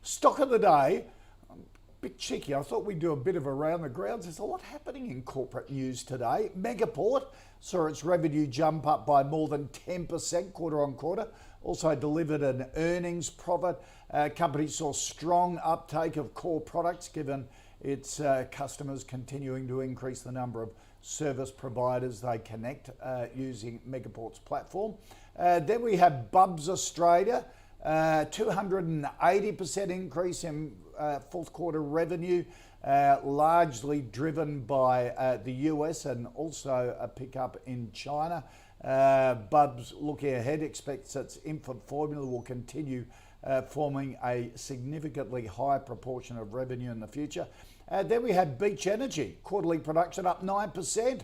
Stock of the day, bit cheeky. I thought we'd do a bit of around the grounds. There's a lot happening in corporate news today. Megaport saw its revenue jump up by more than 10% quarter on quarter. Also delivered an earnings profit. Company saw strong uptake of core products given its customers continuing to increase the number of service providers they connect using Megaport's platform. Then we have Bubs Australia, 280% increase in fourth quarter revenue, largely driven by the US and also a pickup in China. Bubs, looking ahead, expects its infant formula will continue forming a significantly higher proportion of revenue in the future. Then we have Beach Energy, quarterly production up 9%,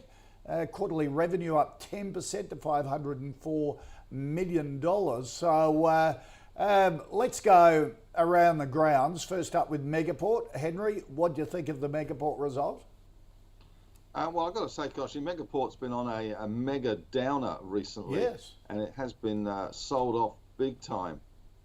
quarterly revenue up 10% to $504 million. So let's go around the grounds. First up with Megaport. Henry, what do you think of the Megaport result? Well, I've got to say, Koshi, Megaport's been on a mega downer recently. Yes. And it has been sold off big time.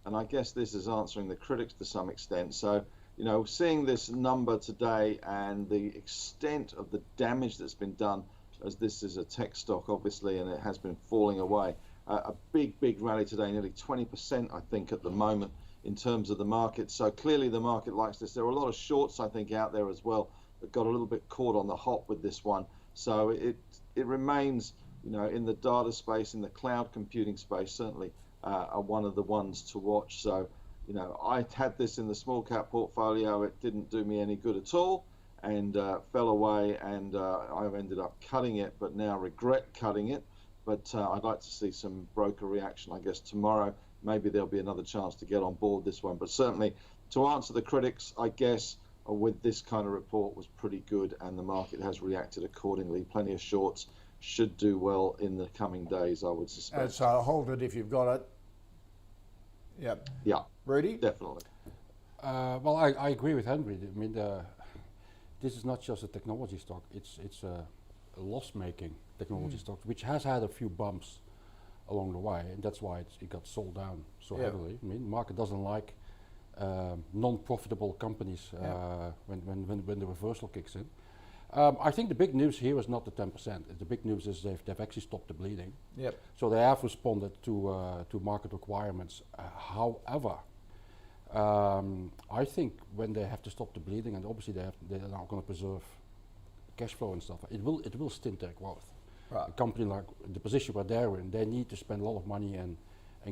And I guess this is answering the critics to some extent. So, you know, seeing this number today and the extent of the damage that's been done, as this is a tech stock, obviously, and it has been falling away. A big rally today, nearly 20%, I think, at the moment in terms of the market. So clearly the market likes this. There are a lot of shorts, I think, out there as well that got a little bit caught on the hop with this one. So it remains, you know, in the data space, in the cloud computing space, certainly one of the ones to watch. So, you know, I had this in the small cap portfolio. It didn't do me any good at all and fell away, and I've ended up cutting it, but now regret cutting it. But I'd like to see some broker reaction, I guess, tomorrow. Maybe there'll be another chance to get on board this one. But certainly, to answer the critics, I guess, with this kind of report was pretty good, and the market has reacted accordingly. Plenty of shorts, should do well in the coming days, I would suspect. So hold it if you've got it. Yep. Yeah. Rudy? Definitely. Well, I agree with Henry. I mean, this is not just a technology stock. It's a loss-making technology stock, which has had a few bumps along the way, and that's why it got sold down so heavily. I mean, the market doesn't like non-profitable companies when the reversal kicks in. I think the big news here is not the 10%. The big news is they've actually stopped the bleeding. Yep. So they have responded to market requirements. However, I think when they have to stop the bleeding, and obviously they're now going to preserve cash flow and stuff, it will stint their growth. Right. A company like the position where they're in, they need to spend a lot of money and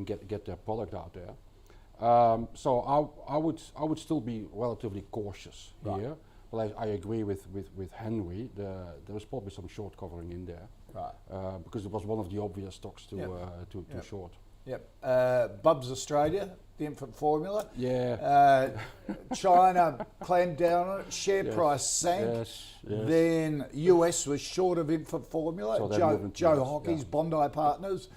get their product out there. So I would still be relatively cautious here. But I agree with Henry. There was probably some short covering in there, because it was one of the obvious stocks to short. Yep. Bubs Australia, the infant formula. Yeah. China clamped down on it. Share price sank. Yes. Then US was short of infant formula. So Joe Hockey's Bondi Partners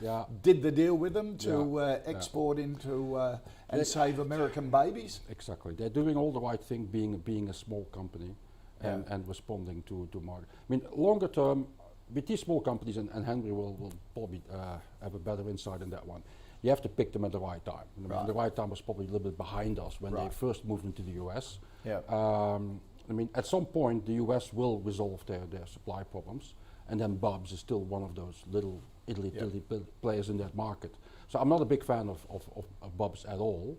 did the deal with them to export into and save American babies. Exactly. They're doing all the right thing, being a small company and responding to market. I mean, longer term, with these small companies, and Henry will probably have a better insight in that one, you have to pick them at the right time. The right time was probably a little bit behind us when they first moved into the US. I mean, at some point, the US will resolve their supply problems, and then Bubs is still one of those little Italy players in that market. So I'm not a big fan of Bubs at all,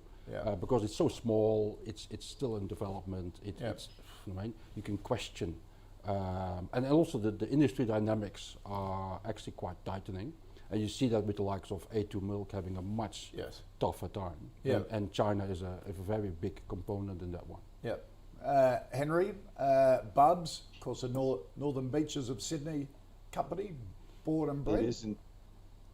because it's so small, it's still in development, it's, you can question. And also the industry dynamics are actually quite tightening. And you see that with the likes of A2 Milk having a much tougher time. And China is a very big component in that one. Henry, Bubs, of course, the Northern Beaches of Sydney company, born and bred.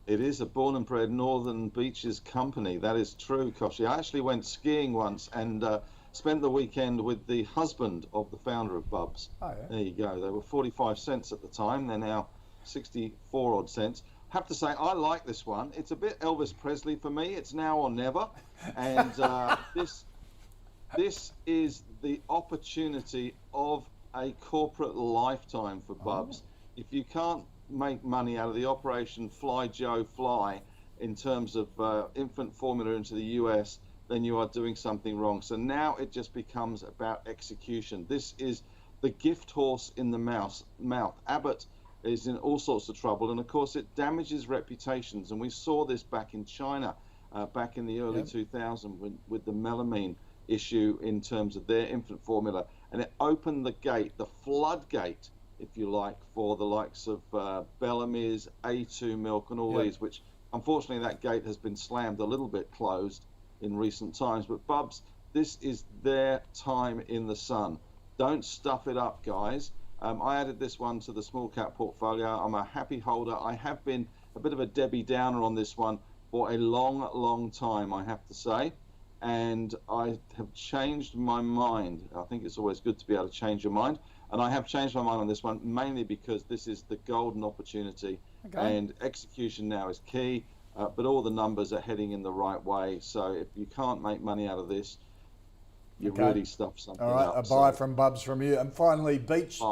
It is a born and bred Northern Beaches company. That is true, Koshi. I actually went skiing once and spent the weekend with the husband of the founder of Bubs. Oh, yeah. There you go. They were 45 cents at the time. They're now 64 odd cents. Have to say, I like this one. It's a bit Elvis Presley for me. It's now or never. And this is the opportunity of a corporate lifetime for Bubs. If you can't make money out of the operation Fly Joe Fly in terms of infant formula into the US, then you are doing something wrong. So now it just becomes about execution. This is the gift horse in the mouth. Abbott is in all sorts of trouble, and of course it damages reputations. And we saw this back in China, back in the early 2000s with the melamine issue in terms of their infant formula, and it opened the gate, the floodgate, if you like, for the likes of Bellamy's, A2 milk, and all these, which unfortunately that gate has been slammed a little bit closed in recent times. But Bubs, this is their time in the sun. Don't stuff it up, guys. I added this one to the small cap portfolio. I'm a happy holder. I have been a bit of a Debbie Downer on this one for a long time, I have to say. And I have changed my mind. I think it's always good to be able to change your mind. And I have changed my mind on this one, mainly because this is the golden opportunity. And execution now is key. But all the numbers are heading in the right way. So if you can't make money out of this, you really stuff something up. All right, a buy from Bubs from you. And finally, Beach.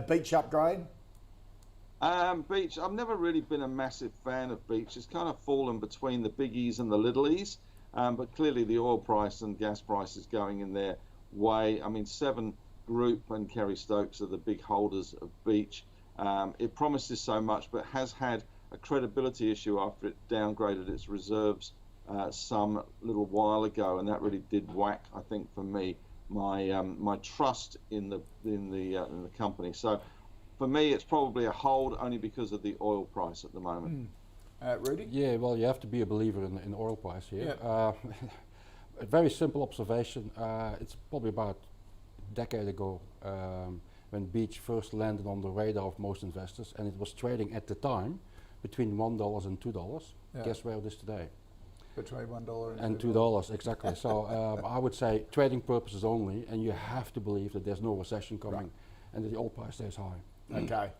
Beach upgrade. Beach, I've never really been a massive fan of Beach. It's kind of fallen between the biggies and the littlies. But clearly the oil price and gas price is going in their way. I mean, Seven Group and Kerry Stokes are the big holders of Beach. It promises so much, but has had a credibility issue after it downgraded its reserves some little while ago, and that really did whack, I think, for me, my trust in the company. So for me, it's probably a hold only because of the oil price at the moment. Rudi? Yeah, well, you have to be a believer in oil price here. A very simple observation. It's probably about a decade ago when Beach first landed on the radar of most investors, and it was trading at the time between $1 and $2. Guess where it is today? Between $1 and $2, exactly. So I would say trading purposes only, and you have to believe that there's no recession coming and that the oil price stays high. Okay.